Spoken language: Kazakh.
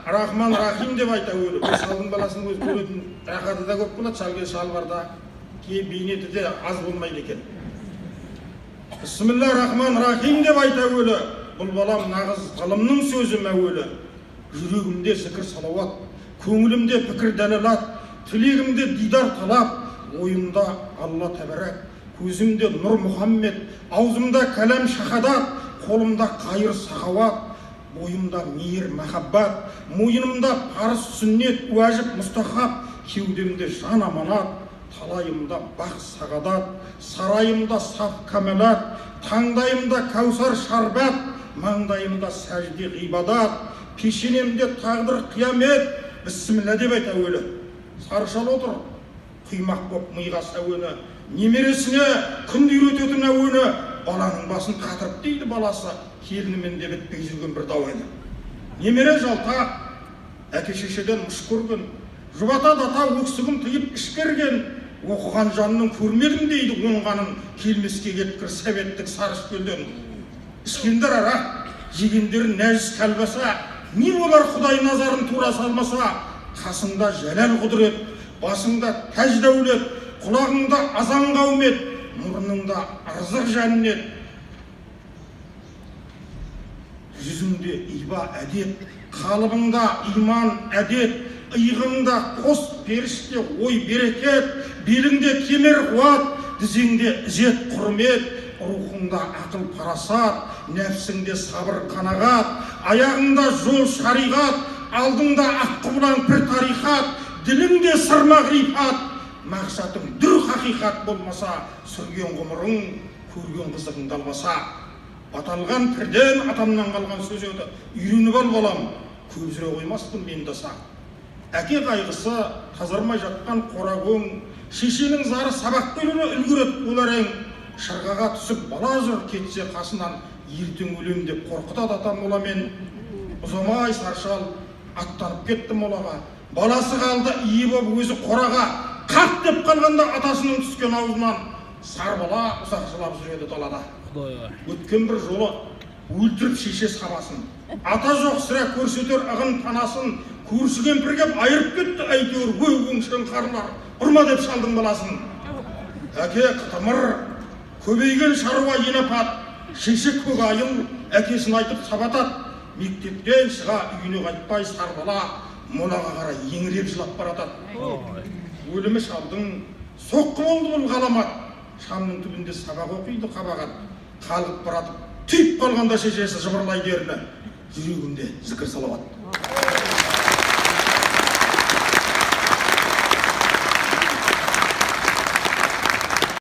Рахман Рахим деп айта өлі. Шалдың баласының өзі көретін рақаты да көп болады, шалге шал барда, кей бейнеті де аз болмайды екен. Бисмилла Рахман Рахим деп айта өлі. Бұл балам нағыз ғылымның сөзі мәуелі. Жүрегімде зікір салауат, көңілімде пікір дәлелат, тілегімде дидар талап, ойымда Алла тәбәрәк, көзімде нұр Мұхаммед, аузымда кәләм шахадат, қолымда қайыр сахауат, бойымда мейір махаббат, мойынымда парыз сүннет, уәжіп мұстахаб, кеудемде жан аманат, талайымда бақ сағадат, сарайымда саф кәмәлат, таңдайымда кәусар шарбат, маңдайымда сәжде ғибадат, пешенемде тағдыр қиямет. Бісміллә деп айта өлі. Сарышал отыр, құймақ боп миға сәуені, немересіне күнді үйрететін әуені, баланың басын қатырып дейді баласы, келінімен де бітпей жүрген бір дауені. Немере жалтақ, әке шешеден мұш көрген, жұбата дата өксігін тыйып ішкерген, оқыған жанның көрмедім дейді оңғанын, келмеске кеткір сәбеттік сарыш көлден. Ішкендер арақ, жегендер нәжіс кәлбаса, не болар Құдай назарын тура салмаса, қасыңда жәләл құдырет, басыңда тәж дәулет, құлағыңда азан қаумет, мұрныңда арзық жәннет, жүзіңде иба әдет, қалыбыңда иман әдет, иығыңда қос періште ой берекет, беліңде кемер қуат, тізеңде ізет құрмет, рухыңда ақыл парасат, нәпсіңде сабыр қанағат, аяғыңда жол шариғат, алдыңда аққұбылан бір тарихат, діліңде сырма ғрифат, мақсатың дүр хақиқат болмаса, сүрген ғұмырың, көрген қызығың далбаса. Баталған пірден атамнан қалған сөз еді, үйреніп ал балам, көп жүре қоймаспын мен даса. Әке қайғысы тазармай жатқан қора көң, шешенің зары сабақ беруіне үлгерет олар ең. Шырғаға түсіп бала жүр кетсе қасынан, ертең өлем деп қорқытады атам моламен. Ұзамай саршал аттанып кетті молаға, баласы қалды ие болып өзі қораға, қақ деп қалғанда атасының түскен аузынан сар бала ұзақ жылап жүреді далада. Өткен бір жолы өлтіріп шеше сабасын, ата жоқ сірә көрсетер ығын танасын, көрсіген бір кеп айырып кетті әйтеуір өңшен қарлар, ұрма деп шалдың баласын. Әке қытымыр, көбейген шаруа енапат, шеше көкайыл әкесін айтып сабатат, мектептен шыға үйіне қайтпай сар бала молаға қарай еңіреп жылап баратат. Өлімі шалдың соққы болды бұл ғаламат, шамның түбінде сабақ оқиды қабағат, қалғып баратып түйіп қалғанда шешесі жыбырлайды ерні, жүрегінде зікір салауат.